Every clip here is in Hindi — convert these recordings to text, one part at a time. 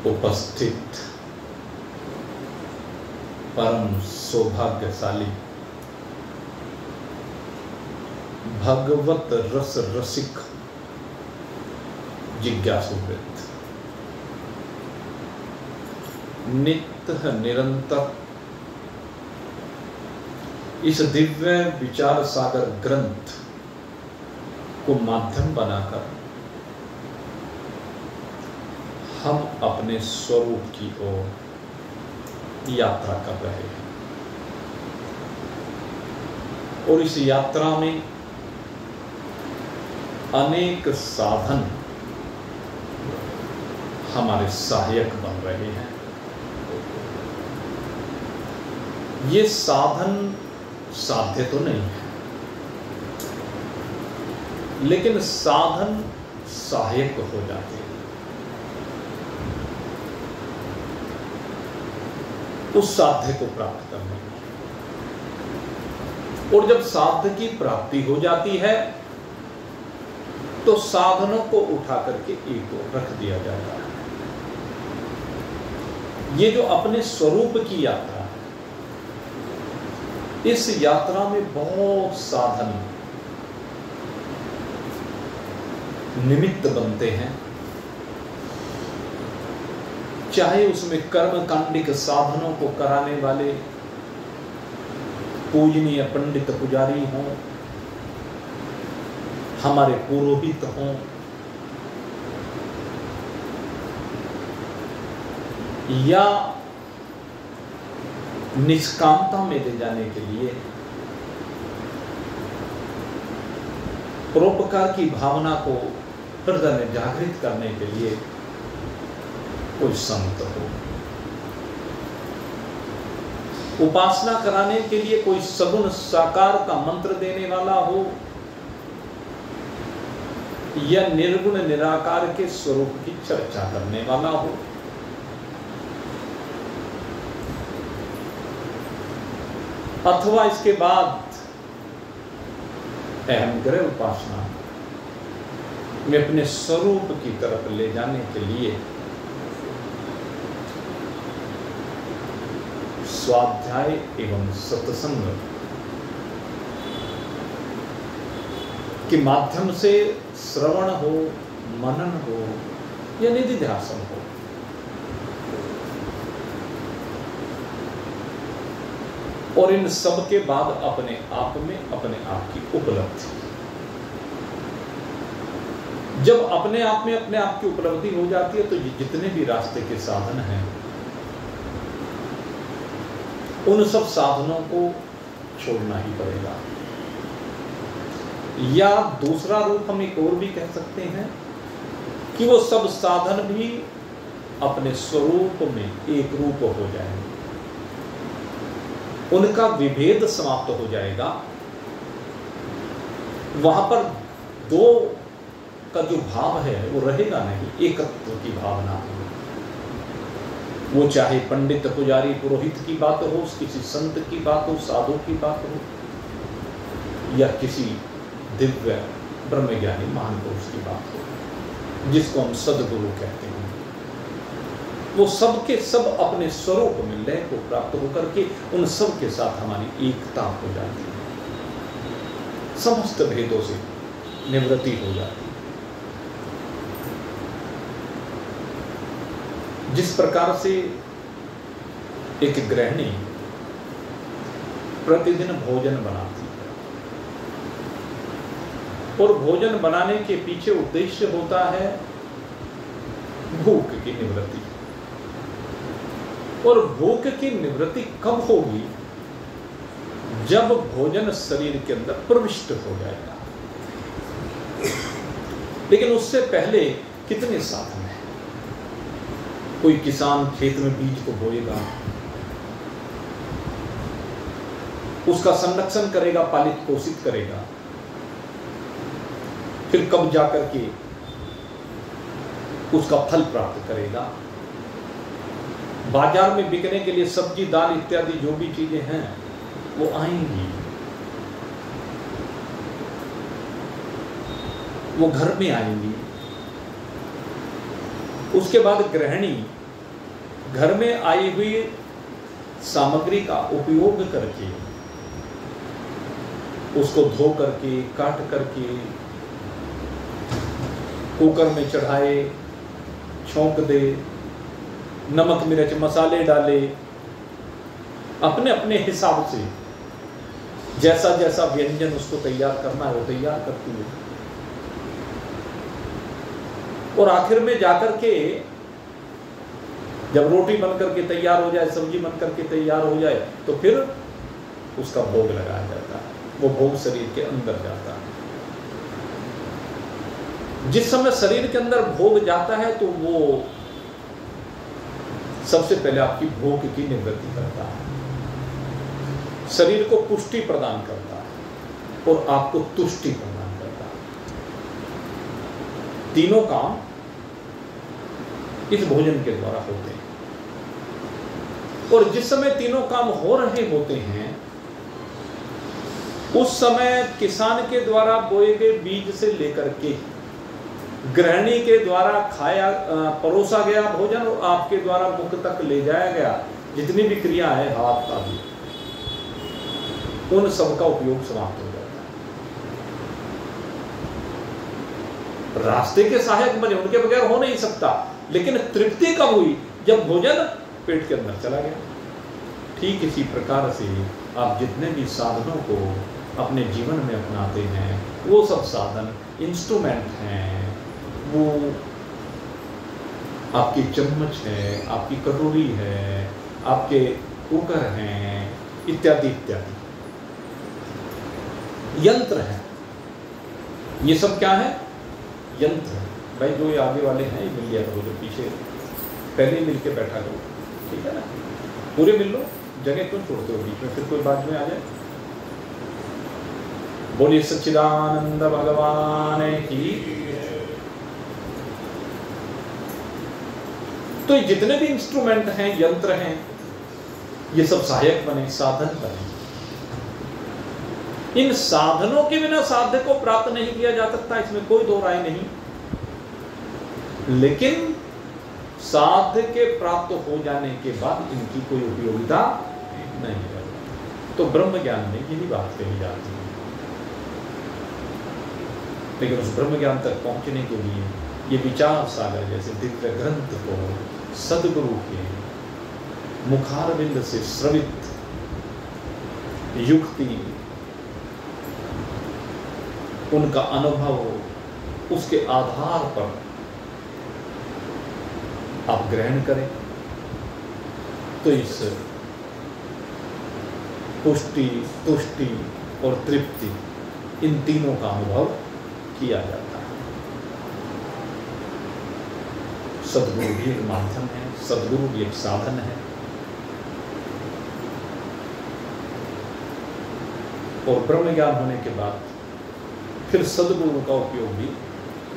उपस्थित परम सौभाग्यशाली भगवत रस रसिक जिज्ञासुवृत्त नित्य निरंतर इस दिव्य विचार सागर ग्रंथ को माध्यम बनाकर हम अपने स्वरूप की ओर यात्रा कर रहे हैं और इस यात्रा में अनेक साधन हमारे सहायक बन रहे हैं। ये साधन साध्य तो नहीं है, लेकिन साधन सहायक हो जाते हैं। उस साध्य को प्राप्त करने में, और जब साध्य की प्राप्ति हो जाती है तो साधनों को उठा करके एक ओर रख दिया जाता है। ये जो अपने स्वरूप की यात्रा है, इस यात्रा में बहुत साधन निमित्त बनते हैं, चाहे उसमें कर्मकांडिक साधनों को कराने वाले पूजनीय पंडित पुजारी हों, हमारे पुरोहित हों, या निष्कामता में ले जाने के लिए परोपकार की भावना को हृदय में जागृत करने के लिए कोई संत हो, उपासना कराने के लिए कोई सगुण साकार का मंत्र देने वाला हो, या निर्गुण निराकार के स्वरूप की चर्चा करने वाला हो, अथवा इसके बाद अहम ग्रह उपासना में अपने स्वरूप की तरफ ले जाने के लिए स्वाध्याय एवं सत्संग के माध्यम से श्रवण हो, मनन हो या निधिध्यासन हो, और इन सब के बाद अपने आप में अपने आप की उपलब्धि। जब अपने आप में अपने आप की उपलब्धि हो जाती है तो ये जितने भी रास्ते के साधन हैं, उन सब साधनों को छोड़ना ही पड़ेगा। या दूसरा रूप हम एक और भी कह सकते हैं कि वो सब साधन भी अपने स्वरूप में एक रूप हो जाएंगे, उनका विभेद समाप्त हो जाएगा। वहां पर दो का जो भाव है वो रहेगा नहीं, एकत्व की भावना है। वो चाहे पंडित पुजारी पुरोहित की बात हो, किसी संत की बात हो, साधु की बात हो, या किसी दिव्य ब्रह्मज्ञानी महान पुरुष की बात हो, जिसको हम सद्गुरु कहते हैं। वो सब के सब अपने स्वरूप में लय को प्राप्त होकर के उन सब के साथ हमारी एकता हो जाती है, समस्त भेदों से निवृत्ति हो जाती है। जिस प्रकार से एक गृहिणी प्रतिदिन भोजन बनाती है, और भोजन बनाने के पीछे उद्देश्य होता है भूख की निवृत्ति, और भूख की निवृत्ति कब होगी? जब भोजन शरीर के अंदर प्रविष्ट हो जाएगा। लेकिन उससे पहले कितने साधन हैं। कोई किसान खेत में बीज को बोएगा, उसका संरक्षण करेगा, पालित पोषित करेगा, फिर कब जाकर के उसका फल प्राप्त करेगा। बाजार में बिकने के लिए सब्जी दाल इत्यादि जो भी चीजें हैं वो आएंगी, वो घर में आएंगी। उसके बाद गृहिणी घर में आई हुई सामग्री का उपयोग करके, उसको धो करके, काट करके, कुकर में चढ़ाए, छौंक दे, नमक मिर्च मसाले डाले, अपने अपने हिसाब से जैसा जैसा व्यंजन उसको तैयार करना है वो तैयार करती है। और आखिर में जाकर के जब रोटी बनकर के तैयार हो जाए, सब्जी बनकर के तैयार हो जाए, तो फिर उसका भोग लगाया जाता है। वो भोग शरीर के अंदर जाता है। जिस समय शरीर के अंदर भोग जाता है तो वो सबसे पहले आपकी भूख की निवृत्ति करता है, शरीर को पुष्टि प्रदान करता है और आपको तुष्टि प्रदान करता है। तीनों काम इस भोजन के द्वारा होते हैं। और जिस समय तीनों काम हो रहे होते हैं उस समय किसान के द्वारा बोए गए बीज से लेकर के गृहिणी के द्वारा खाया परोसा गया भोजन और आपके द्वारा मुख तक ले जाया गया जितनी भी क्रिया है, हाथ का भी, उन सब का उपयोग समाप्त हो जाता है। रास्ते के सहायक बने, उनके बगैर हो नहीं सकता, लेकिन तृप्ति कब हुई? जब भोजन पेट के अंदर चला गया। ठीक इसी प्रकार से आप जितने भी साधनों को अपने जीवन में अपनाते हैं, वो सब साधन इंस्ट्रूमेंट हैं। वो आपकी चम्मच है, आपकी कटोरी है, आपके कुकर हैं, इत्यादि इत्यादि यंत्र है। ये सब क्या है? यंत्र है। भाई जो ये आगे वाले हैं ये मिल लिया करो, जो पीछे पहले मिल के बैठा करो, ठीक है ना? पूरे मिल लो, जगह क्यों छोड़ते हो बीच में, फिर कोई बात में आ जाए। बोलिए सच्चिदानंद भगवान की। तो जितने भी इंस्ट्रूमेंट हैं, यंत्र हैं, ये सब सहायक बने, साधन बने। इन साधनों के बिना साध्य को प्राप्त नहीं किया जा सकता, इसमें कोई दो राय नहीं। लेकिन साध्य के प्राप्त हो जाने के बाद इनकी कोई उपयोगिता नहीं है। तो ब्रह्म ज्ञान में यही बात कही जाती है। लेकिन उस ब्रह्म ज्ञान तक पहुंचने के लिए ये विचार सागर जैसे दिव्य ग्रंथ को सदगुरु के मुखारविंद से श्रवित युक्ति, उनका अनुभव, उसके आधार पर आप ग्रहण करें तो इस पुष्टि, तुष्टि और तृप्ति, इन तीनों का अनुभव किया जाता है। सद्गुरु भी एक माध्यम है, सद्गुरु भी एक साधन है। और ब्रह्म ज्ञान होने के बाद फिर सद्गुरु का उपयोग भी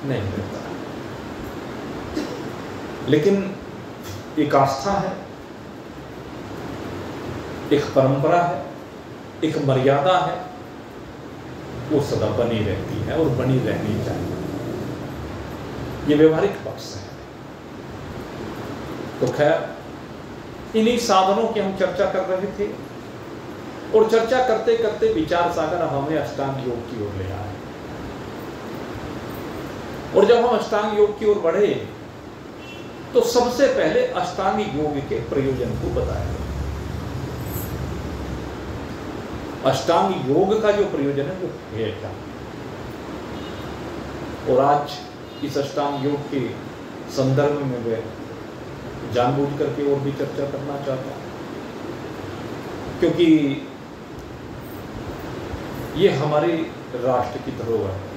नहीं करता। लेकिन एक आस्था है, एक परंपरा है, एक मर्यादा है, वो सदा बनी रहती है और बनी रहनी चाहिए। ये व्यवहारिक पक्ष है। तो खैर इन्हीं साधनों की हम चर्चा कर रहे थे और चर्चा करते करते विचार सागर हमें अष्टांग योग की ओर ले आए। और जब हम अष्टांग योग की ओर बढ़े तो सबसे पहले अष्टांग योग के प्रयोजन को बताया। अष्टांग योग का जो प्रयोजन है वो है क्या? और आज इस अष्टांग योग के संदर्भ में मैं जानबूझ करके और भी चर्चा करना चाहता हूं, क्योंकि ये हमारे राष्ट्र की धरोहर है,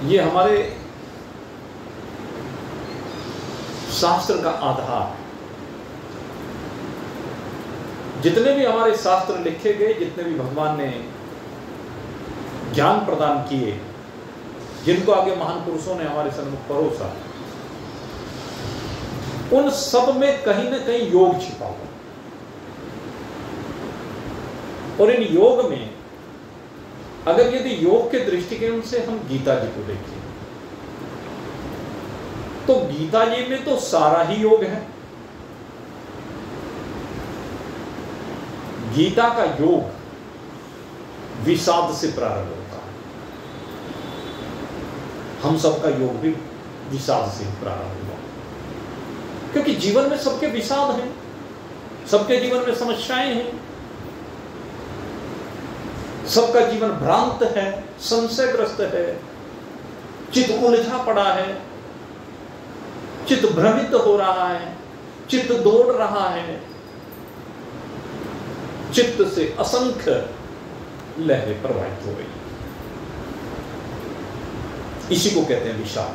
ये हमारे शास्त्र का आधार है। जितने भी हमारे शास्त्र लिखे गए, जितने भी भगवान ने ज्ञान प्रदान किए, जिनको आगे महान पुरुषों ने हमारे सन्मुख परोसा, उन सब में कहीं ना कहीं योग छिपा हुआ। और इन योग में अगर यदि योग के दृष्टिकोण से हम गीता जी को देखें तो गीता जी में तो सारा ही योग है। गीता का योग विषाद से प्रारंभ होता है। हम सबका योग भी विषाद से प्रारंभ हुआ, क्योंकि जीवन में सबके विषाद हैं, सबके जीवन में समस्याएं हैं, सबका जीवन भ्रांत है, संशयग्रस्त है, चित्त उलझा पड़ा है, चित्त भ्रमित हो रहा है, चित्त दौड़ रहा है, चित्त से असंख्य लहरें प्रवाहित हो गई। इसी को कहते हैं विषाद।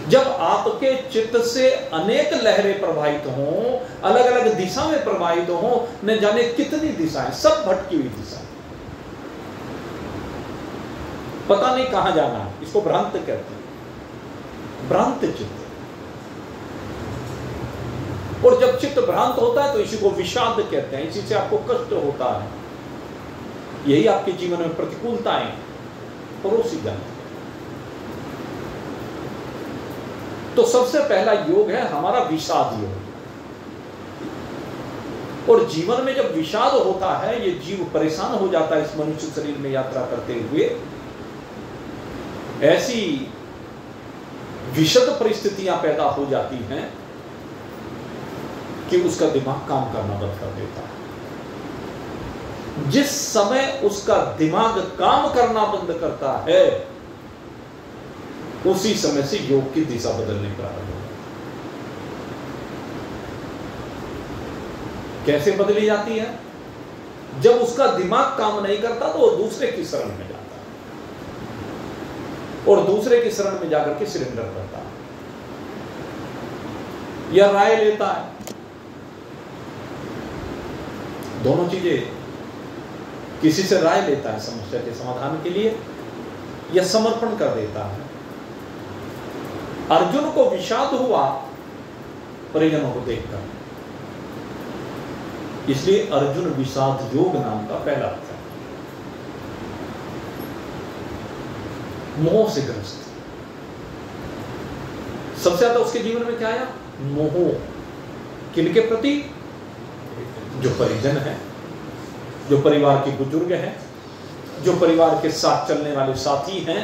जब आपके चित्त से अनेक लहरें प्रवाहित हों, अलग अलग दिशा में प्रवाहित हों, न जाने कितनी दिशाएं, सब भटकी हुई दिशाएं, पता नहीं कहां जाना है, इसको भ्रांत कहते हैं, भ्रांत चित्त। और जब चित्त भ्रांत होता है तो इसी को विषाद कहते हैं, इसी से आपको कष्ट होता है, यही आपके जीवन में प्रतिकूलताएं परोसी जाती है। तो सबसे पहला योग है हमारा विषाद योग। और जीवन में जब विषाद होता है, ये जीव परेशान हो जाता है इस मनुष्य शरीर में यात्रा करते हुए, ऐसी विषद परिस्थितियां पैदा हो जाती हैं कि उसका दिमाग काम करना बंद कर देता है। जिस समय उसका दिमाग काम करना बंद करता है, उसी समय से योग की दिशा बदलने प्रारंभ हो। कैसे बदली जाती है? जब उसका दिमाग काम नहीं करता तो वो दूसरे की शरण में जाता है, और दूसरे की शरण में जाकर के सरेंडर करता है, या राय लेता है। दोनों चीजें, किसी से राय लेता है समस्या के समाधान के लिए, या समर्पण कर देता है। अर्जुन को विषाद हुआ परिजनों को देखकर, इसलिए अर्जुन विषाद योग नाम का पहला अर्थ है। मोह से ग्रस्त, सबसे ज्यादा उसके जीवन में क्या आया? मोह। किनके प्रति? जो परिजन है, जो परिवार के बुजुर्ग हैं, जो परिवार के साथ चलने वाले साथी हैं,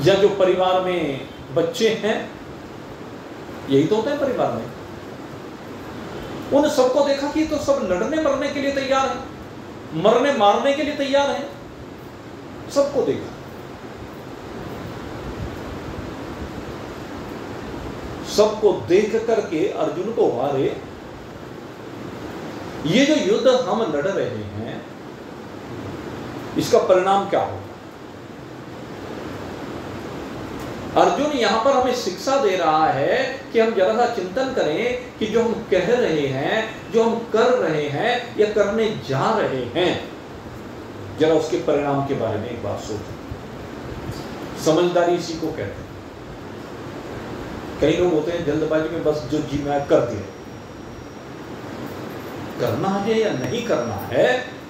या जो परिवार में बच्चे हैं, यही तो होता है परिवार में। उन सबको देखा कि तो सब लड़ने मरने के लिए तैयार हैं, मरने मारने के लिए तैयार हैं, सबको देखा। सबको देख करके अर्जुन को हारे, ये जो युद्ध हम लड़ रहे हैं, इसका परिणाम क्या होगा? अर्जुन यहां पर हमें शिक्षा दे रहा है कि हम जरा सा चिंतन करें कि जो हम कह रहे हैं, जो हम कर रहे हैं या करने जा रहे हैं, जरा उसके परिणाम के बारे में एक बार सोचो। समझदारी इसी को कहते हैं। कई लोग होते हैं जल्दबाजी में बस जो जी मैं कर दिया, करना है या नहीं करना है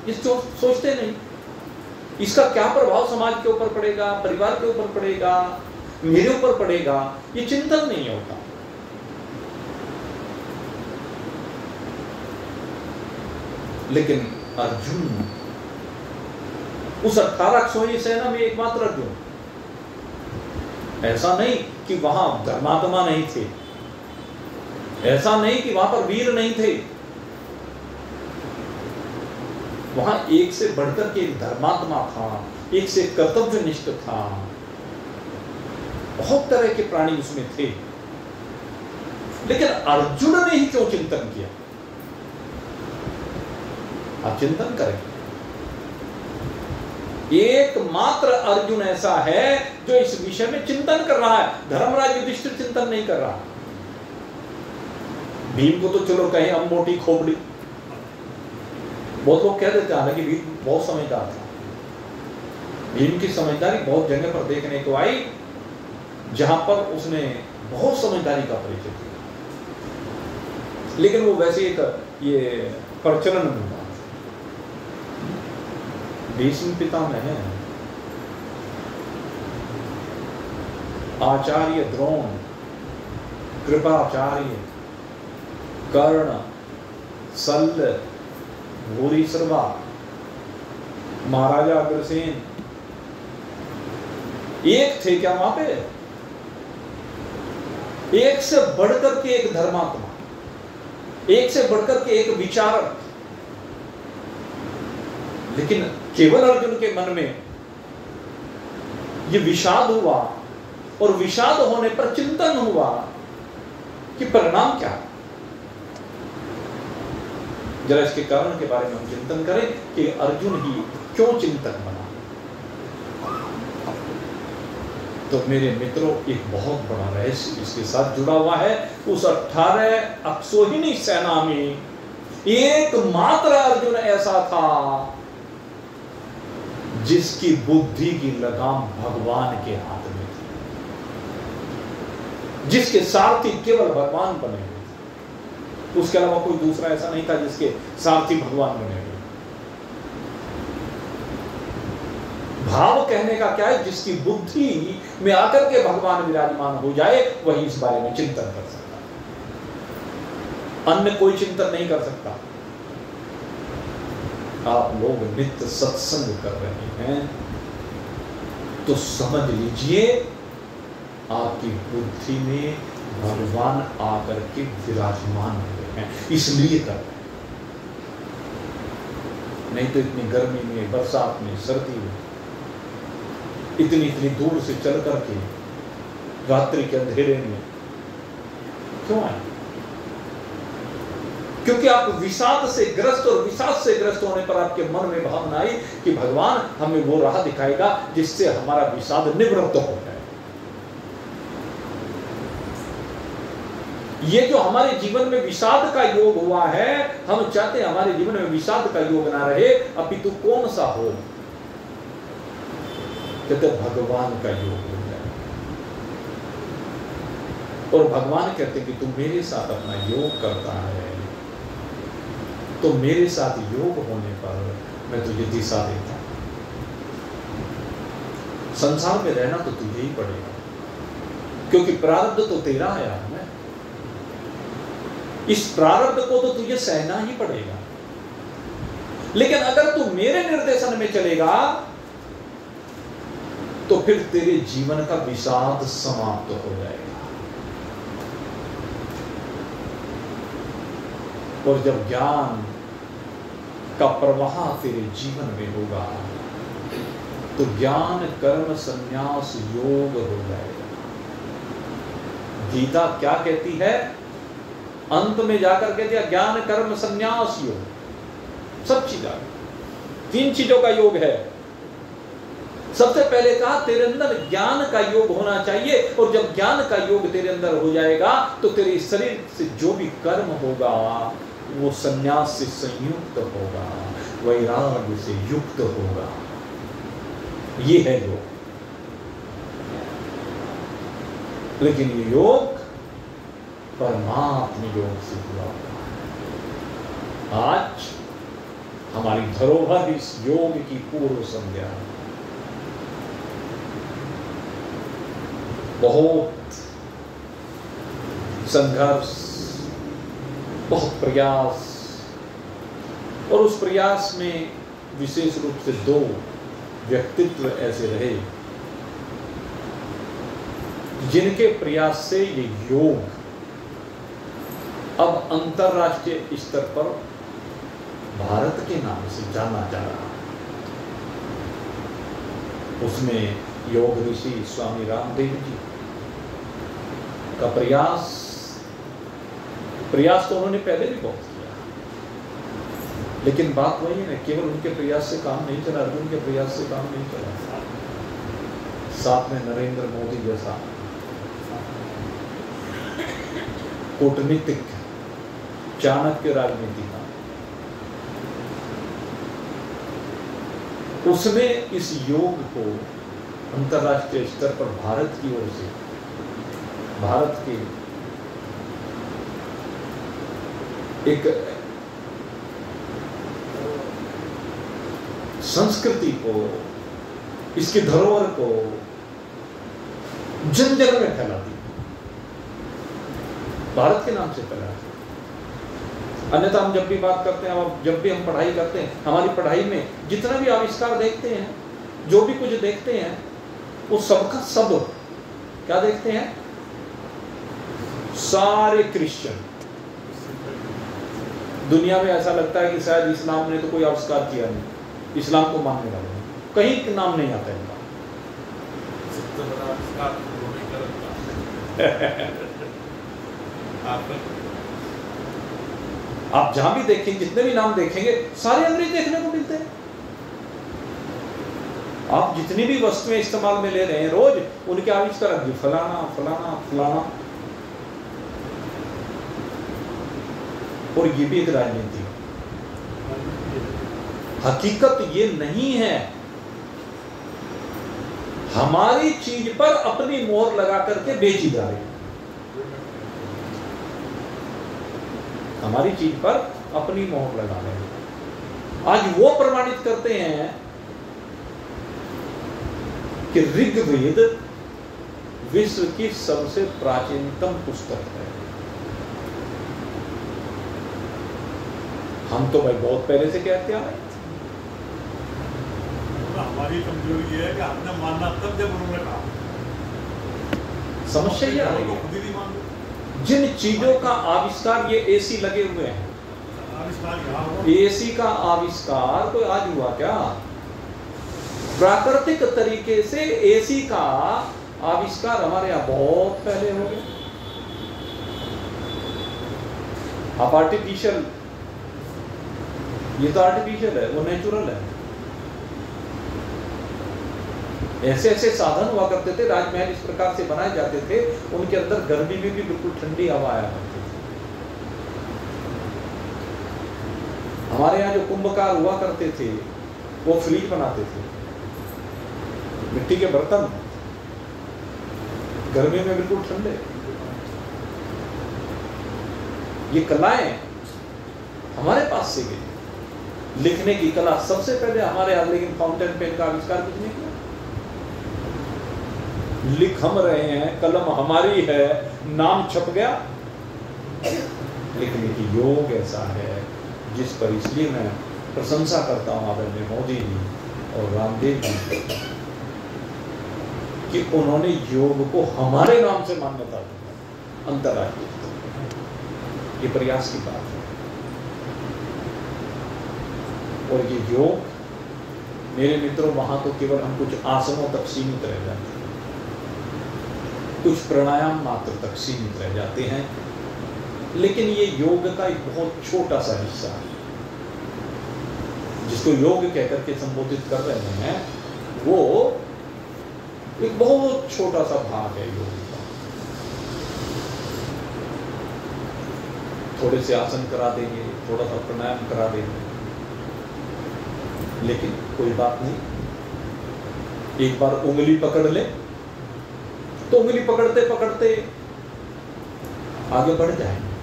इसको सोचते नहीं। इसका क्या प्रभाव समाज के ऊपर पड़ेगा, परिवार के ऊपर पड़ेगा, मेरे ऊपर पड़ेगा, ये चिंतन नहीं होता। लेकिन अर्जुन, उस 18 अक्षौहिणी सेना में एकमात्र अर्जुन, ऐसा नहीं कि वहां धर्मात्मा नहीं थे, ऐसा नहीं कि वहां पर वीर नहीं थे, वहां एक से बढ़कर के धर्मात्मा था, एक से कर्तव्यनिष्ठ था, बहुत तरह के प्राणी उसमें थे। लेकिन अर्जुन ने ही क्यों चिंतन किया? आप चिंतन करें। एकमात्र अर्जुन ऐसा है जो इस विषय में चिंतन कर रहा है। धर्मराज युधिष्ठिर चिंतन नहीं कर रहा। भीम को तो चलो कहें हम मोटी खोपड़ी, बहुत लोग कह देते हैं, हालांकि भीम बहुत समझदार था। भीम की समझदारी बहुत जगह पर देखने को आई जहां पर उसने बहुत समझदारी का परिचय दिया, लेकिन वो वैसे एक ये प्रचलन में हुआ। भीष्म पितामह है, आचार्य द्रोण, कृपाचार्य, कर्ण, शल्य, भूरिश्रवा, महाराजा अग्रसेन, एक थे क्या वहां पे? एक से बढ़कर के एक धर्मात्मा, एक से बढ़कर के एक विचारक। लेकिन केवल अर्जुन के मन में ये विषाद हुआ, और विषाद होने पर चिंतन हुआ कि परिणाम क्या है। जरा इसके कारण के बारे में हम चिंतन करें कि अर्जुन ही क्यों चिंतन बना। तो मेरे मित्रों, एक बहुत बड़ा रहस्य इसके साथ जुड़ा हुआ है। उस 18 अक्षोहिणी सेना में एकमात्र अर्जुन ऐसा था जिसकी बुद्धि की लगाम भगवान के हाथ में थी, जिसके सारथी केवल भगवान बने हुए थे। उसके अलावा कोई दूसरा ऐसा नहीं था जिसके सारथी भगवान बने हुए। भाव कहने का क्या है? जिसकी बुद्धि में आकर के भगवान विराजमान हो जाए, वही इस बारे में चिंतन कर सकता है, अन्य कोई चिंतन नहीं कर सकता। आप लोग नित्य सत्संग कर रहे हैं तो समझ लीजिए आपकी बुद्धि में भगवान आकर के विराजमान हुए हैं, इसलिए कर रहे हैं। नहीं तो इतनी गर्मी में, बरसात में, सर्दी में, इतनी दूर से चल करके रात्रि के अंधेरे में क्यों आए? क्योंकि आप विषाद से ग्रस्त, और विषाद से ग्रस्त होने पर आपके मन में भावना आई कि भगवान हमें वो राह दिखाएगा जिससे हमारा विषाद निवृत्त हो जाए। ये जो हमारे जीवन में विषाद का योग हुआ है, हम चाहते हैं हमारे जीवन में विषाद का योग ना रहे, अपितु कौन सा हो? कहते भगवान का योग हो जाए। और भगवान कहते कि तू मेरे साथ अपना योग करता है, तो मेरे साथ योग होने पर मैं तुझे दिशा देता हूं। संसार में रहना तो तुझे ही पड़ेगा, क्योंकि प्रारब्ध तो तेरा है यार। मैं इस प्रारब्ध को तो तुझे सहना ही पड़ेगा। लेकिन अगर तू मेरे निर्देशन में चलेगा तो फिर तेरे जीवन का विषाद समाप्त हो जाएगा। और जब ज्ञान का प्रवाह तेरे जीवन में होगा तो ज्ञान कर्म संन्यास योग हो जाएगा। गीता क्या कहती है? अंत में जाकर कहती है ज्ञान कर्म संन्यास योग। सब चीज, 3 चीजों का योग है। सबसे पहले कहा तेरे अंदर ज्ञान का योग होना चाहिए, और जब ज्ञान का योग तेरे अंदर हो जाएगा तो तेरे शरीर से जो भी कर्म होगा वो संन्यास से संयुक्त होगा, वैराग्य से युक्त होगा। ये है योग। लेकिन ये योग परमात्म योग से जुड़ा हुआ। आज हमारी धरोहर इस योग की पूर्व संध्या है। बहुत संघर्ष, बहुत प्रयास, और उस प्रयास में विशेष रूप से 2 व्यक्तित्व ऐसे रहे जिनके प्रयास से ये योग अब अंतरराष्ट्रीय स्तर पर भारत के नाम से जाना जा रहा है। उसमें योग ऋषि स्वामी रामदेव जी का प्रयास तो उन्होंने पहले भी बहुत किया, लेकिन बात वही है ना, केवल उनके प्रयास से काम नहीं चला, अर्जुन के प्रयास से काम नहीं चला। साथ में नरेंद्र मोदी जैसा कूटनीतिक, चाणक्य राजनीति का, उसने इस योग को अंतरराष्ट्रीय स्तर पर भारत की ओर से, भारत के एक संस्कृति को, इसकी धरोहर को जन जन में फैला दी, भारत के नाम से फैला दी। अन्यथा हम जब भी बात करते हैं, जब भी हम पढ़ाई करते हैं, हमारी पढ़ाई में जितना भी आविष्कार देखते हैं, जो भी कुछ देखते हैं, वो सबका सब क्या देखते हैं? सारे क्रिश्चियन। दुनिया में ऐसा लगता है कि शायद इस्लाम ने तो कोई आविष्कार किया नहीं, इस्लाम को मानने वाले कहीं नाम नहीं आता इनका। आप जहां भी देखेंगे, जितने भी नाम देखेंगे, सारे अंग्रेज देखने को मिलते हैं। आप जितनी भी वस्तुएं इस्तेमाल में ले रहे हैं रोज, उनके आविष्कार फलाना फलाना फलाना। और ये भी एक राजनीति, हकीकत ये नहीं है। हमारी चीज पर अपनी मोहर लगा करके बेची जा रही है, हमारी चीज पर अपनी मोहर लगा रहे हैं। आज वो प्रमाणित करते हैं कि ऋग्वेद विश्व की सबसे प्राचीनतम पुस्तक है। हम तो भाई बहुत पहले से कहते आ रहे। हमारी कमजोरी ये है कि हमने मानना तब जब उन्होंने कहा। समस्या ये है जिन चीजों का आविष्कार, ये एसी लगे हुए हैं, एसी का आविष्कार कोई आज हुआ क्या? प्राकृतिक तरीके से एसी का आविष्कार हमारे यहां बहुत पहले हो गया। आप आर्टिफिशियल, ये तो आर्टिफिशियल है, वो नेचुरल है। ऐसे ऐसे साधन हुआ करते थे, राजमहल इस प्रकार से बनाए जाते थे, उनके अंदर गर्मी में भी बिल्कुल ठंडी हवा आया करती थी। हमारे यहाँ जो कुंभकार हुआ करते थे, वो फ्रिज बनाते थे, मिट्टी के बर्तन, गर्मी में बिल्कुल ठंडे। ये कलाएं हमारे पास से गई। लिखने की कला सबसे पहले हमारे यहाँ, लेकिन फाउंटेन पेन का आविष्कार किसने किया? लिख हम रहे हैं, कलम हमारी है, नाम छप गया। लिखने की योग ऐसा है जिस पर इसलिए मैं प्रशंसा करता हूं आदरणीय मोदी जी और रामदेव जी कि उन्होंने योग को हमारे नाम से मान्यता दी, अंतर्राष्ट्रीय। ये प्रयास की बात है। और ये योग मेरे मित्रों, वहां तो केवल हम कुछ आसनों तक सीमित रह जाते हैं, कुछ प्राणायाम मात्र तक सीमित रह जाते हैं, लेकिन ये योग का एक बहुत छोटा सा हिस्सा है। जिसको योग कहकर के संबोधित कर रहे हैं, वो एक बहुत छोटा सा भाग है योग का। थोड़े से आसन करा देंगे, थोड़ा सा प्राणायाम करा देंगे, लेकिन कोई बात नहीं। एक बार उंगली पकड़ ले तो उंगली पकड़ते पकड़ते आगे बढ़ जाएंगे।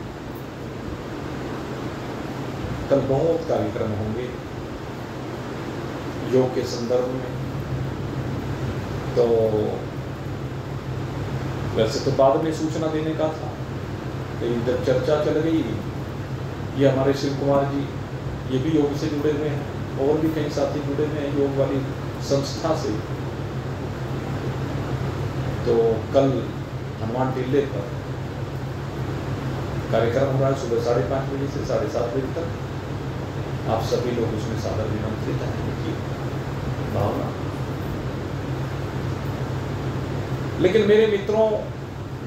कल बहुत कार्यक्रम होंगे योग के संदर्भ में। तो वैसे तो बाद में सूचना देने का था, लेकिन जब चर्चा चल गई, ये हमारे शिव कुमार जी, ये भी योग से जुड़े हुए हैं, और भी कई साथी जुड़े हुए हैं योग वाली संस्था से। तो कल हनुमान टिल्ले पर कार्यक्रम हो रहा है सुबह 5:30 बजे से 7:30 बजे तक। आप सभी लोग उसमें सादर निमंत्रित हैं की भावना। लेकिन मेरे मित्रों,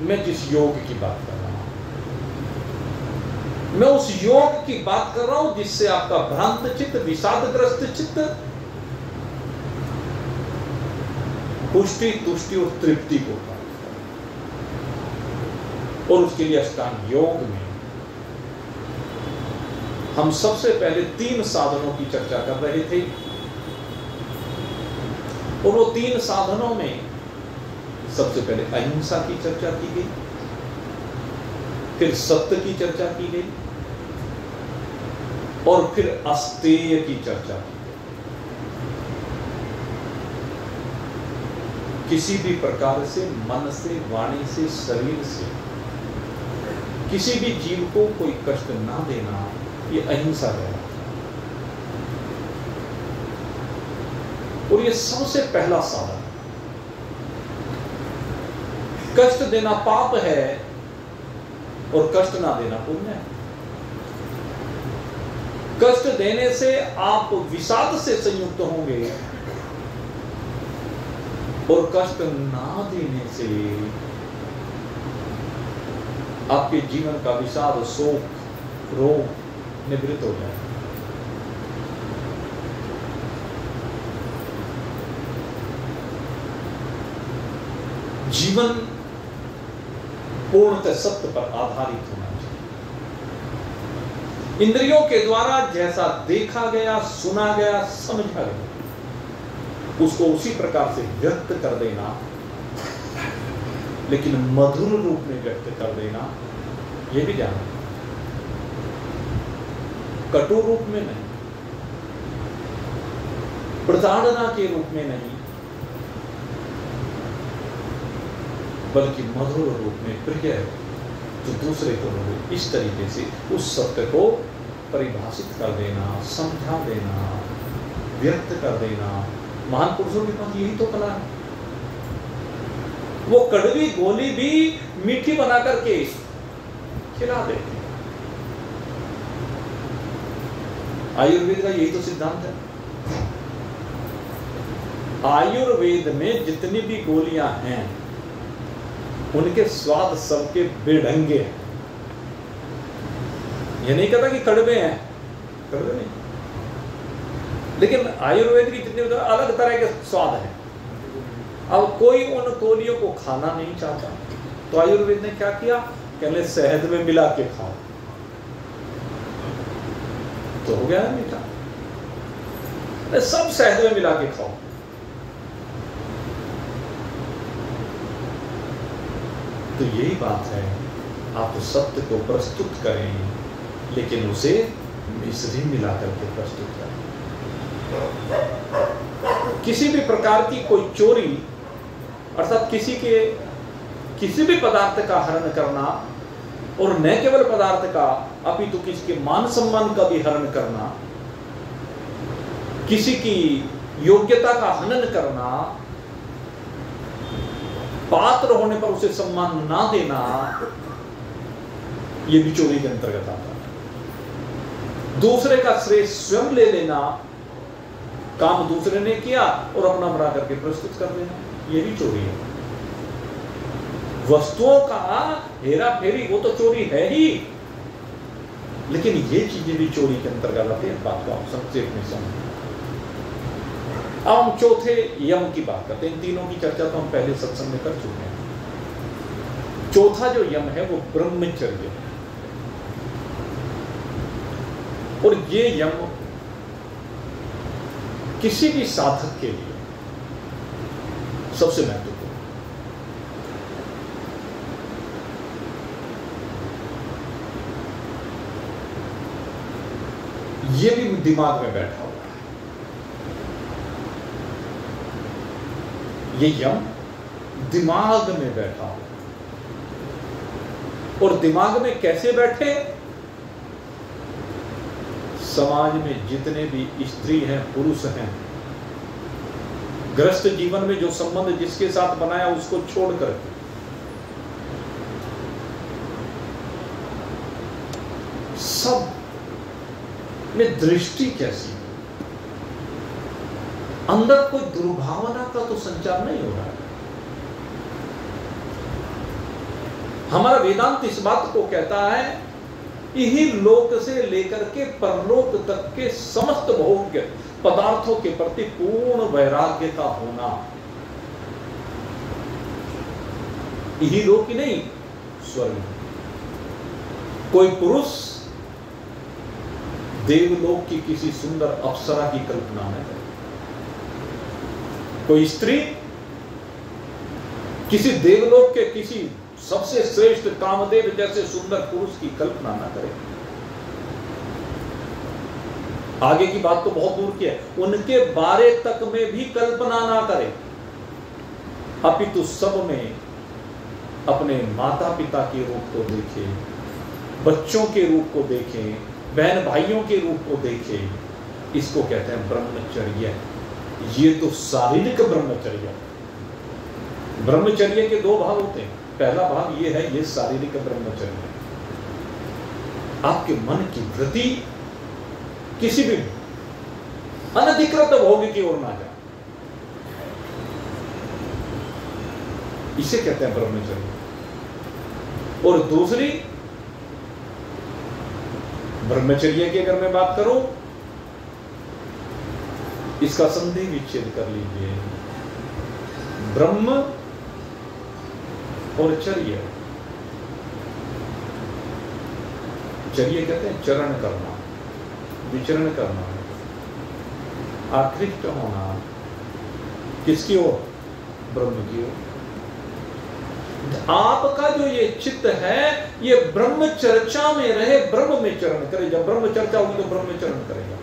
मैं जिस योग की बात कर रहा हूं, मैं उस योग की बात कर रहा हूं जिससे आपका भ्रांत चित्त, विषादग्रस्त चित्त पुष्टि, तुष्टि और तृप्ति को प्राप्त करें। और उसके लिए अष्टांग योग में हम सबसे पहले 3 साधनों की चर्चा कर रहे थे, और वो 3 साधनों में सबसे पहले अहिंसा की चर्चा की गई, फिर सत्य की चर्चा की गई, और फिर अस्तेय की चर्चा की गई। किसी भी प्रकार से मन से, वाणी से, शरीर से किसी भी जीव को कोई कष्ट ना देना, ये अहिंसा है। और ये सबसे पहला साधन। कष्ट देना पाप है और कष्ट ना देना पुण्य है। कष्ट देने से आप विषाद से संयुक्त होंगे और कष्ट ना देने से आपके जीवन का विषाद, शोक, रोग निवृत्त हो जाए। जीवन पूर्णतः सत्य पर आधारित होना चाहिए। इंद्रियों के द्वारा जैसा देखा गया, सुना गया, समझा गया, उसको उसी प्रकार से व्यक्त कर देना, लेकिन मधुर रूप में व्यक्त कर देना, यह भी ध्यान रखना। कटु रूप में नहीं, प्रताड़ना के रूप में नहीं, बल्कि मधुर रूप में प्रिय जो दूसरे को हो, इस तरीके से उस सत्य को परिभाषित कर देना, समझा देना, व्यक्त कर देना। महान पुरुषों के पास यही तो कला है। वो कड़वी गोली भी मीठी बना करके खिला देते हैं। आयुर्वेद का यही तो सिद्धांत है। आयुर्वेद में जितनी भी गोलियां हैं उनके स्वाद सबके बेढंगे हैं। यह नहीं कहता कि कड़वे हैं, कड़वे नहीं, लेकिन आयुर्वेद की जितने अलग तरह के स्वाद हैं। अब कोई उन गोलियों को खाना नहीं चाहता, तो आयुर्वेद ने क्या किया? कहने शहद में मिला के खाओ, तो हो गया मीठा। सब शहद में मिला के खाओ। तो यही बात है, आप सत्य को प्रस्तुत करें, लेकिन उसे मिश्री मिला करके प्रस्तुत करें। किसी भी प्रकार की कोई चोरी, अर्थात किसी भी पदार्थ का हरण करना, और न केवल पदार्थ का अपितु किसी के मान सम्मान का भी हरण करना, किसी की योग्यता का हनन करना, पात्र होने पर उसे सम्मान ना देना, यह भी चोरी के अंतर्गत आता है। दूसरे का श्रेय स्वयं ले लेना, काम दूसरे ने किया और अपना बना करके प्रस्तुत कर देना, यह भी चोरी है। वस्तुओं का हेरा फेरी वो तो चोरी है ही, लेकिन ये चीजें भी चोरी के अंतर्गत आती है। बात को आप संक्षेप में समझें। अब हम चौथे यम की बात करते हैं। इन तीनों की चर्चा तो हम पहले सत्संग में कर चुके हैं। चौथा जो यम है वो ब्रह्मचर्य है, और ये यम किसी भी साधक के लिए सबसे महत्वपूर्ण। ये भी दिमाग में बैठा हुआ है। ये यम दिमाग में बैठा हुआ, और दिमाग में कैसे बैठे? समाज में जितने भी स्त्री हैं, पुरुष हैं, गृहस्थ जीवन में जो संबंध जिसके साथ बनाया उसको छोड़कर सब में दृष्टि कैसी, अंदर कोई दुर्भावना का तो संचार नहीं हो रहा है। हमारा वेदांत इस बात को कहता है, यही लोक से लेकर के परलोक तक के समस्त भोग्य पदार्थों के प्रति पूर्ण वैराग्य का होना। यही लोक ही नहीं, स्वर्ग। कोई पुरुष देवलोक की किसी सुंदर अप्सरा की कल्पना न करे, कोई स्त्री किसी देवलोक के किसी सबसे श्रेष्ठ कामदेव जैसे सुंदर पुरुष की कल्पना न करे। आगे की बात तो बहुत दूर की है, उनके बारे तक में भी कल्पना ना करे। अपितु सब में अपने माता पिता के रूप को देखें, बच्चों के रूप को देखें, बहन भाइयों के रूप को देखें। इसको कहते हैं ब्रह्मचर्य। ये तो शारीरिक ब्रह्मचर्य। ब्रह्मचर्य के दो भाग होते हैं। पहला भाग ये है, ये शारीरिक ब्रह्मचर्य। आपके मन की वृत्ति किसी भी अनधिकृत भोग की ओर ना जाए, इसे कहते हैं ब्रह्मचर्य। और दूसरी ब्रह्मचर्य की अगर मैं बात करूं, इसका संधि विच्छेद कर लीजिए। ब्रह्म और चर्य। चर्य कहते हैं चरण करना, विचरण करना, आकृष्ट होना। किसकी ओर? ब्रह्म की ओर। आपका जो ये चित्त है, ये ब्रह्म चर्चा में रहे, ब्रह्म में चरण करे। जब ब्रह्म चर्चा होगी तो ब्रह्म में चरण करेगा।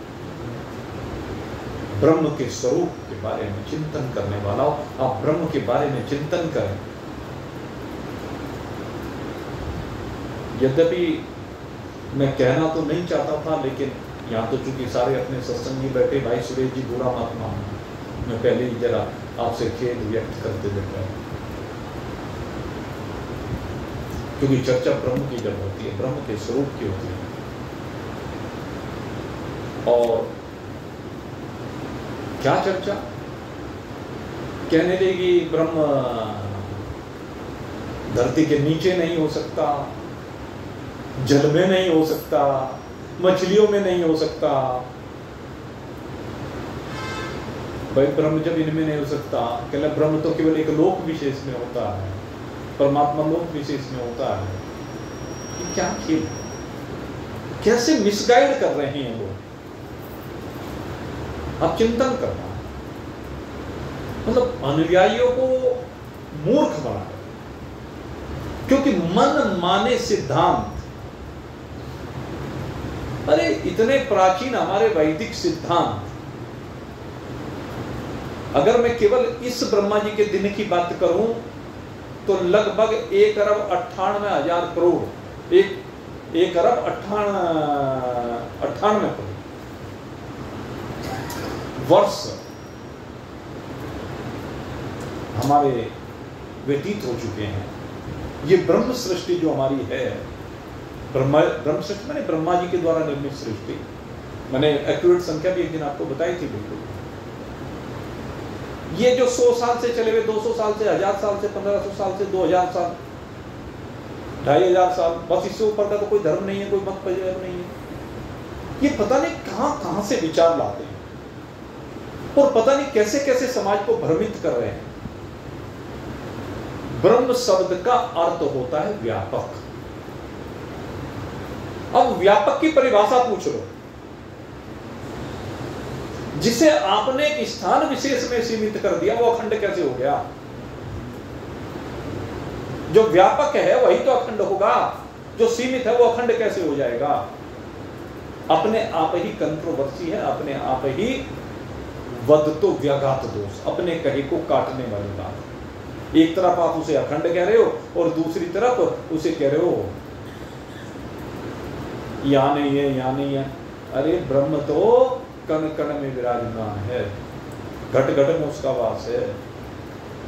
ब्रह्म के स्वरूप के बारे में चिंतन करने वाला हो, आप ब्रह्म के बारे में चिंतन करें। यद्यपि मैं कहना तो नहीं चाहता था, लेकिन यहां तो चूंकि सारे अपने सत्संगी बैठे, भाई सुरेश जी बुरा मत मानना, मैं पहले ही जरा आपसे खेद व्यक्त करते बैठा हूं। क्योंकि चर्चा ब्रह्म की जब होती है, ब्रह्म के स्वरूप की होती है। और क्या चर्चा कहने देगी? ब्रह्म धरती के नीचे नहीं हो सकता, जल में नहीं हो सकता, मछलियों में नहीं हो सकता। भाई ब्रह्म जब इनमें नहीं हो सकता, कहला ब्रह्म तो केवल एक लोक विशेष में होता है, परमात्मा लोक विशेष में होता है। ये क्या खेल है? कैसे मिसगाइड कर रहे हैं लोग? आप चिंतन करना, मतलब अनुयायियों को मूर्ख बना, क्योंकि मन माने सिद्धांत। अरे इतने प्राचीन हमारे वैदिक सिद्धांत, अगर मैं केवल इस ब्रह्मा जी के दिन की बात करूं तो लगभग 1,98,000 करोड़, 1,98,98 करोड़ वर्ष हमारे व्यतीत हो चुके हैं। ये ब्रह्म सृष्टि जो हमारी है, ब्रह्म सृष्टि मैंने ब्रह्मा जी के द्वारा निर्मित सृष्टि, मैंने एक्यूरेट संख्या भी एक दिन आपको बताई थी। बिल्कुल ये जो 100 साल से चले हुए, 200 साल से, 1000 साल से, 1500 साल से, 2000 साल, 2500 साल, बस इससे ऊपर का तो कोई धर्म नहीं है, कोई मत परिवार नहीं है। ये पता नहीं कहां से विचार लाते हैं और पता नहीं कैसे कैसे समाज को भ्रमित कर रहे हैं। ब्रह्म शब्द का अर्थ होता है व्यापक। अब व्यापक की परिभाषा पूछ लो। जिसे आपने एक स्थान विशेष में सीमित कर दिया, वो अखंड कैसे हो गया? जो व्यापक है वही तो अखंड होगा, जो सीमित है वो अखंड कैसे हो जाएगा? अपने आप ही कंट्रोवर्सी है, अपने आप ही वद तो व्याघात दोष, अपने कहे को काटने वाली बात। एक तरफ आप उसे अखंड कह रहे हो और दूसरी तरफ उसे कह रहे हो यहां नहीं है, यहां नहीं है। अरे ब्रह्म तो कण कण में विराजमान है, घट घट में उसका वास है,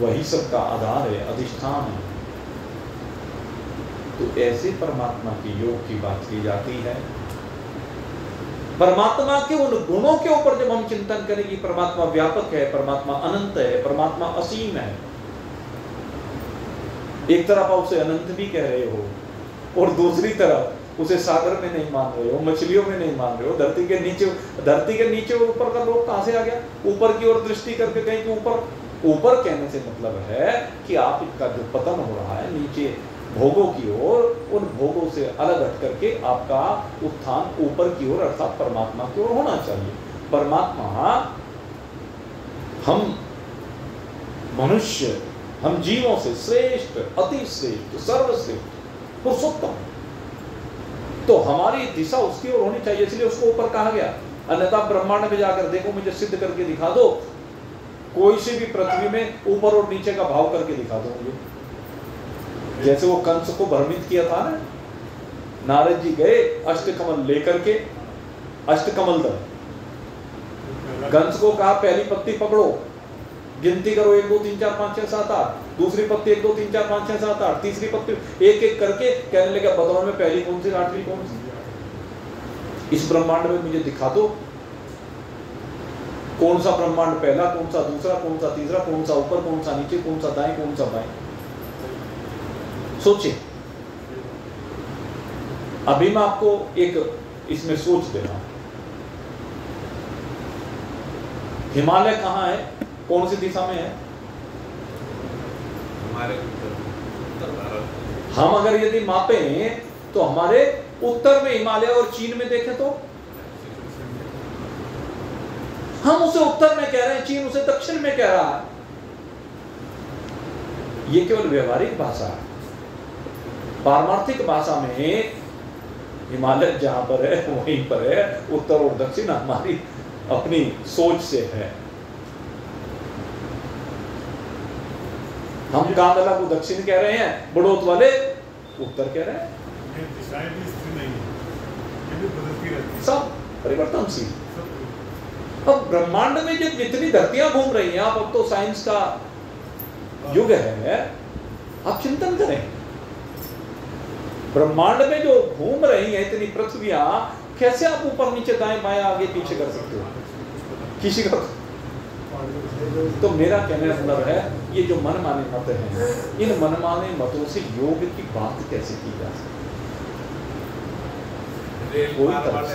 वही सबका आधार है, अधिष्ठान है। तो ऐसे परमात्मा की योग की बात की जाती है। परमात्मा के उन गुणों के ऊपर जब हम चिंतन करें कि परमात्मा व्यापक है, परमात्मा अनंत है, परमात्मा असीम है, एक तरफ आप उसे अनंत भी कह रहे हो और दूसरी तरफ उसे सागर में नहीं मान रहे हो, मछलियों में नहीं मान रहे हो, धरती के नीचे ऊपर का लोग कहां से आ गया? ऊपर की ओर दृष्टि करके कहीं कि ऊपर कहने से मतलब है कि आप इनका जो पतन हो रहा है नीचे भोगों की ओर, उन भोगों से अलग हट करके आपका उत्थान ऊपर की ओर अर्थात परमात्मा की ओर होना चाहिए। परमात्मा हम मनुष्य, हम जीवों से श्रेष्ठ, अति श्रेष्ठ, सर्वश्रेष्ठ, पुरुषोत्तम, तो हमारी दिशा उसकी ओर होनी चाहिए, इसलिए उसको ऊपर कहा गया। अन्यथा ब्रह्मांड में जाकर देखो, मुझे सिद्ध करके दिखा दो कोई सी भी पृथ्वी में ऊपर और नीचे का भाव करके दिखा दो मुझे। जैसे वो कंस को भ्रमित किया था ना, नारद जी गए अष्टकमल लेकर के, अष्टकमल दल, कंस को कहा पहली पत्ती पकड़ो, गिनती करो 1 2 3 4 5 6 7 8, दूसरी पत्ती 1 2 3 4 5 6 7 8, तीसरी पत्ती एक एक करके कहने लगे बताओ में पहली कौन सी, आठवीं कौन सी, इस ब्रह्मांड में मुझे दिखा दो कौन सा ब्रह्मांड पहला, कौन सा दूसरा, कौन सा तीसरा, कौन सा ऊपर, कौन सा नीचे, कौन सा दाएं, कौन सा बाएं। सोचिए। अभी मैं आपको एक इसमें सोच दे रहा हूं, हिमालय कहां है, कौन सी दिशा में है? हमारे उत्तर भारत। हम अगर यदि मापें तो हमारे उत्तर में हिमालय और चीन में देखें तो हम उसे उत्तर में कह रहे हैं, चीन उसे दक्षिण में कह रहा है। ये केवल व्यवहारिक भाषा है। पारमार्थिक भाषा में हिमालय जहां पर है वहीं पर है, उत्तर और दक्षिण हमारी अपनी सोच से है। हम कांदला को दक्षिण कह रहे हैं, बड़ौत वाले उत्तर कह रहे हैं। दिशाएं भी स्थिर नहीं है, ये भी बदलती रहती है, सब परिवर्तनशील। अब ब्रह्मांड में जो जितनी धरतियां घूम रही हैं, आप अब तो साइंस का युग है, आप चिंतन करें। ब्रह्मांड में जो घूम रही हैं इतनी पृथ्वियां, कैसे आप ऊपर नीचे दाएं बाएं आगे पीछे कर सकते हो? किसी का तो मेरा कहने का मतलब है, ये जो मनमाने मत हैं, इन मनमाने मतों से योग की बात कैसे की जा सकती है? कोई तरह से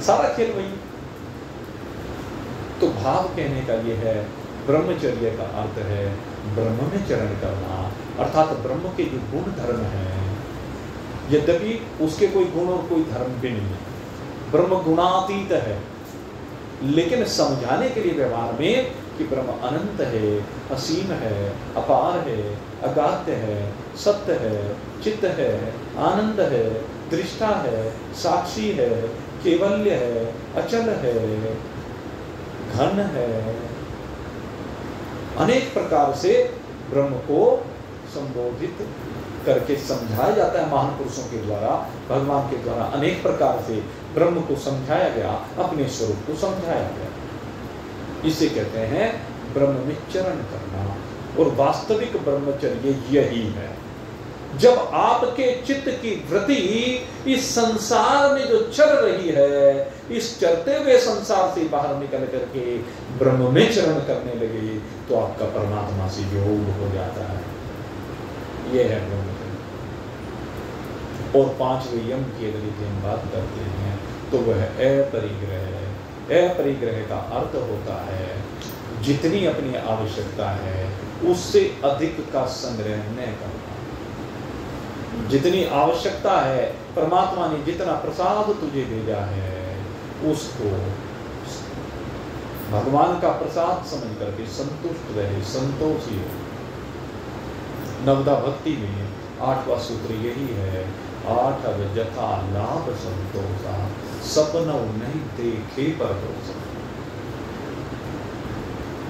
सारा खेल वही। तो भाव कहने का ये है, ब्रह्मचर्य का अर्थ है ब्रह्म में चरण करना, अर्थात ब्रह्म के जो गुण धर्म हैं, यद्यपि उसके कोई गुण और कोई धर्म भी नहीं है, ब्रह्म गुणातीत है, लेकिन समझाने के लिए व्यवहार में कि ब्रह्म अनंत है, असीम है, अपार है, अगाध्य है, सत्य है, चित्त है, आनंद है, दृष्टा है, साक्षी है, केवल्य है, अचल है, घन है। अनेक प्रकार से ब्रह्म को संबोधित करके समझाया जाता है महान पुरुषों के द्वारा, भगवान के द्वारा अनेक प्रकार से ब्रह्म को समझाया गया, अपने स्वरूप को समझाया गया। इसे कहते हैं ब्रह्म में चरण करना। और वास्तविक ब्रह्मचर्य यही है, जब आपके चित्त की वृत्ति इस संसार में जो चल रही है, इस चलते हुए संसार से बाहर निकल करके ब्रह्म में चरण करने लगे, तो आपका परमात्मा से योग हो जाता है। यह है ब्रह्मचर्य। और 5वें यम की अगर हम बात करते हैं तो वह अपरिग्रह है। अपरिग्रह का अर्थ होता है जितनी अपनी आवश्यकता है उससे अधिक का संग्रह न करना। जितनी आवश्यकता है, परमात्मा ने जितना प्रसाद तुझे भेजा है उसको भगवान का प्रसाद समझ करके संतुष्ट रहे, संतोषी हो। नवदा भक्ति में 8वां सूत्र यही है, 8 जथा लाभ संतोषा, सपना नहीं देखे पर भरोसा।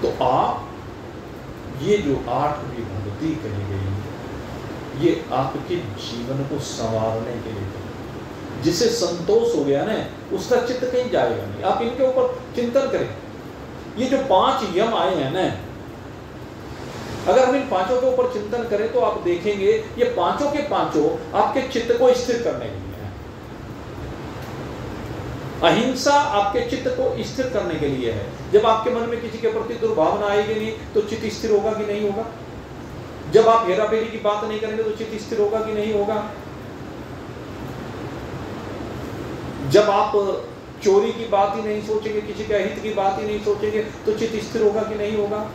तो आप ये जो 8वीं भक्ति कही गई, ये आपके जीवन को संवारने के लिए, जिसे संतोष हो गया ना, उसका चित्त कहीं जाएगा नहीं। आप इनके ऊपर चिंतन करें। ये जो 5 यम आए हैं ना, अगर हम इन 5 के ऊपर चिंतन करें तो आप देखेंगे ये 5 के 5 आपके चित्त को स्थिर करने के लिए है। अहिंसा आपके चित्त को स्थिर करने के लिए है। जब आपके मन में किसी के प्रति दुर्भावना आएगी नहीं तो चित्त स्थिर होगा कि नहीं होगा? जब आप हेरा फेरी की बात नहीं करेंगे तो चित्त स्थिर होगा कि नहीं होगा? जब आप चोरी की बात ही नहीं सोचेंगे, किसी के अहित की बात ही नहीं सोचेंगे तो चित्त स्थिर होगा कि नहीं होगा?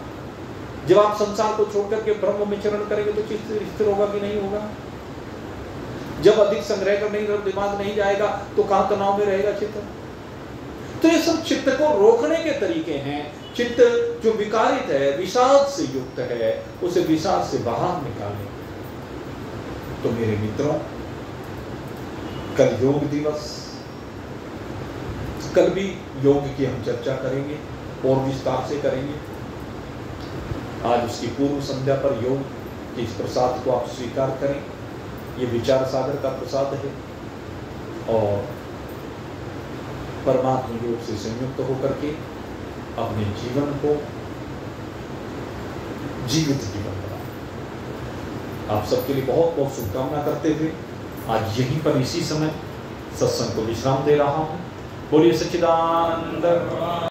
जब आप संसार को छोड़कर के ब्रह्म में चरण करेंगे तो चित्त स्थिर होगा कि नहीं होगा? जब अधिक संग्रह करने की दिमाग नहीं जाएगा तो कहां तनाव में रहेगा चित्त? तो ये सब चित्त को रोकने के तरीके हैं। चित्त जो विकारित है, विषाद से युक्त है, उसे विषाद से बाहर निकालें। तो मेरे मित्रों, कल योग दिवस, कल भी योग की हम चर्चा करेंगे और विस्तार से करेंगे। आज उसकी पूर्व संध्या पर योग के इस प्रसाद को आप स्वीकार करें। ये विचार सागर का प्रसाद है और परमात्मा योग से संयुक्त होकर के अपने जीवन को जीवित जीवन बनाएं। आप सबके लिए बहुत बहुत शुभकामना करते हुए आज यहीं पर इसी समय सत्संग को विश्राम दे रहा हूं। बोलिए सच्चिदानंद।